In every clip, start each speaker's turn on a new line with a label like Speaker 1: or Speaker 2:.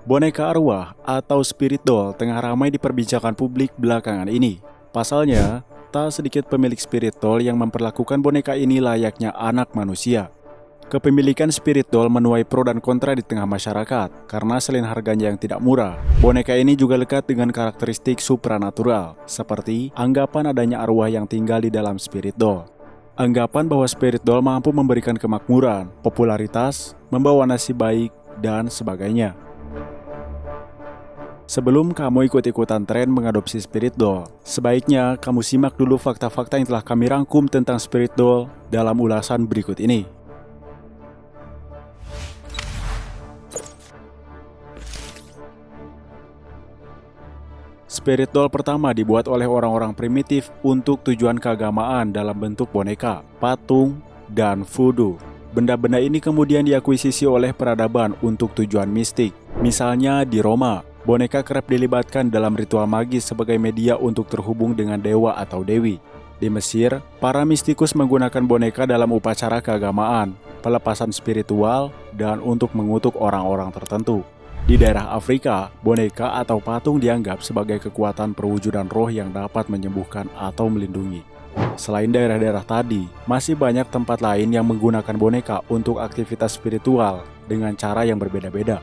Speaker 1: Boneka arwah atau spirit doll tengah ramai diperbincangkan publik belakangan ini. Pasalnya, tak sedikit pemilik spirit doll yang memperlakukan boneka ini layaknya anak manusia. Kepemilikan spirit doll menuai pro dan kontra di tengah masyarakat karena selain harganya yang tidak murah, boneka ini juga lekat dengan karakteristik supranatural, seperti anggapan adanya arwah yang tinggal di dalam spirit doll. Anggapan bahwa spirit doll mampu memberikan kemakmuran, popularitas, membawa nasib baik, dan sebagainya. Sebelum kamu ikut-ikutan tren mengadopsi spirit doll, sebaiknya kamu simak dulu fakta-fakta yang telah kami rangkum tentang spirit doll dalam ulasan berikut ini. Spirit doll pertama dibuat oleh orang-orang primitif untuk tujuan keagamaan dalam bentuk boneka, patung, dan voodoo. Benda-benda ini kemudian diakuisisi oleh peradaban untuk tujuan mistik. Misalnya di Roma, boneka kerap dilibatkan dalam ritual magis sebagai media untuk terhubung dengan dewa atau dewi. Di Mesir, para mistikus menggunakan boneka dalam upacara keagamaan, pelepasan spiritual, dan untuk mengutuk orang-orang tertentu. Di daerah Afrika, boneka atau patung dianggap sebagai kekuatan perwujudan roh yang dapat menyembuhkan atau melindungi. Selain daerah-daerah tadi, masih banyak tempat lain yang menggunakan boneka untuk aktivitas spiritual dengan cara yang berbeda-beda.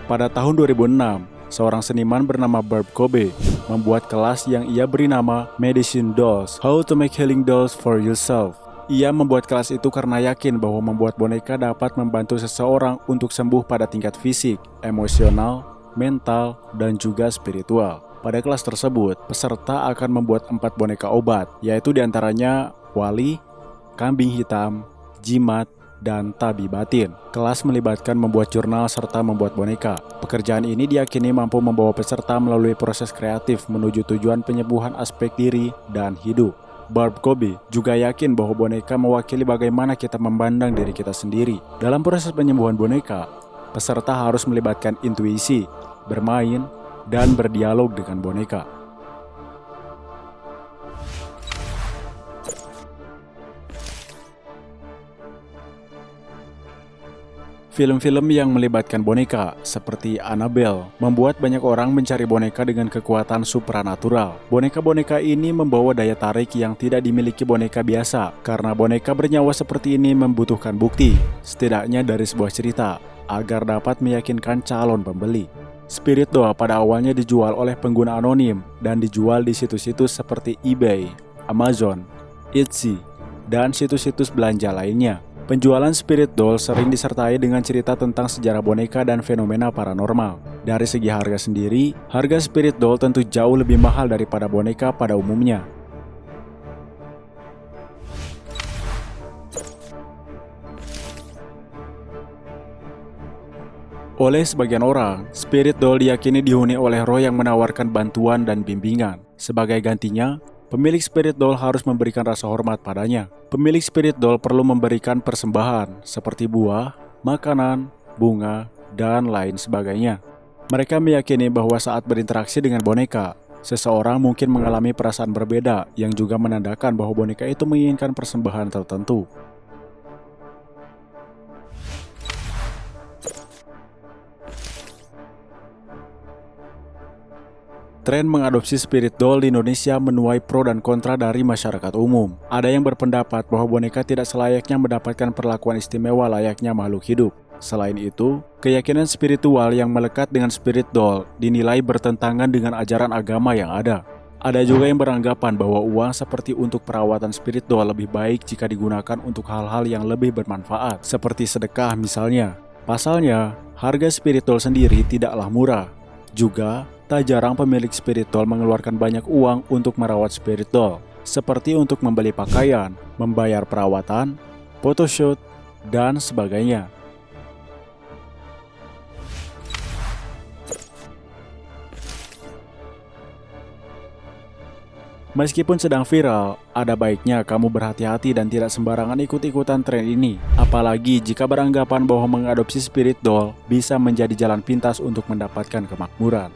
Speaker 1: Pada tahun 2006, seorang seniman bernama Barb Kobe membuat kelas yang ia beri nama Medicine Dolls, How to Make Healing Dolls for Yourself. Ia membuat kelas itu karena yakin bahwa membuat boneka dapat membantu seseorang untuk sembuh pada tingkat fisik, emosional, mental, dan juga spiritual. Pada kelas tersebut, peserta akan membuat 4 boneka obat, yaitu diantaranya wali, kambing hitam, jimat, dan tabi batin. Kelas melibatkan membuat jurnal serta membuat boneka. Pekerjaan ini diyakini mampu membawa peserta melalui proses kreatif menuju tujuan penyembuhan aspek diri dan hidup. Barb Kobe juga yakin bahwa boneka mewakili bagaimana kita memandang diri kita sendiri. Dalam proses penyembuhan boneka, peserta harus melibatkan intuisi, bermain, dan berdialog dengan boneka. Film-film yang melibatkan boneka, seperti Annabelle, membuat banyak orang mencari boneka dengan kekuatan supranatural. Boneka-boneka ini membawa daya tarik yang tidak dimiliki boneka biasa, karena boneka bernyawa seperti ini membutuhkan bukti, setidaknya dari sebuah cerita, agar dapat meyakinkan calon pembeli. Spirit doll pada awalnya dijual oleh pengguna anonim, dan dijual di situs-situs seperti eBay, Amazon, Etsy, dan situs-situs belanja lainnya. Penjualan spirit doll sering disertai dengan cerita tentang sejarah boneka dan fenomena paranormal. Dari segi harga sendiri, harga spirit doll tentu jauh lebih mahal daripada boneka pada umumnya. Oleh sebagian orang, spirit doll diyakini dihuni oleh roh yang menawarkan bantuan dan bimbingan. Sebagai gantinya, pemilik spirit doll harus memberikan rasa hormat padanya. Pemilik spirit doll perlu memberikan persembahan seperti buah, makanan, bunga, dan lain sebagainya. Mereka meyakini bahwa saat berinteraksi dengan boneka, seseorang mungkin mengalami perasaan berbeda yang juga menandakan bahwa boneka itu menginginkan persembahan tertentu. Tren mengadopsi spirit doll di Indonesia menuai pro dan kontra dari masyarakat umum. Ada yang berpendapat bahwa boneka tidak selayaknya mendapatkan perlakuan istimewa layaknya makhluk hidup. Selain itu, keyakinan spiritual yang melekat dengan spirit doll dinilai bertentangan dengan ajaran agama yang ada. Ada juga yang beranggapan bahwa uang seperti untuk perawatan spirit doll lebih baik jika digunakan untuk hal-hal yang lebih bermanfaat, seperti sedekah misalnya. Pasalnya, harga spirit doll sendiri tidaklah murah. Juga, tak jarang pemilik spirit doll mengeluarkan banyak uang untuk merawat spirit doll, seperti untuk membeli pakaian, membayar perawatan, photoshoot, dan sebagainya. Meskipun sedang viral, ada baiknya kamu berhati-hati dan tidak sembarangan ikut-ikutan tren ini. Apalagi jika beranggapan bahwa mengadopsi spirit doll bisa menjadi jalan pintas untuk mendapatkan kemakmuran.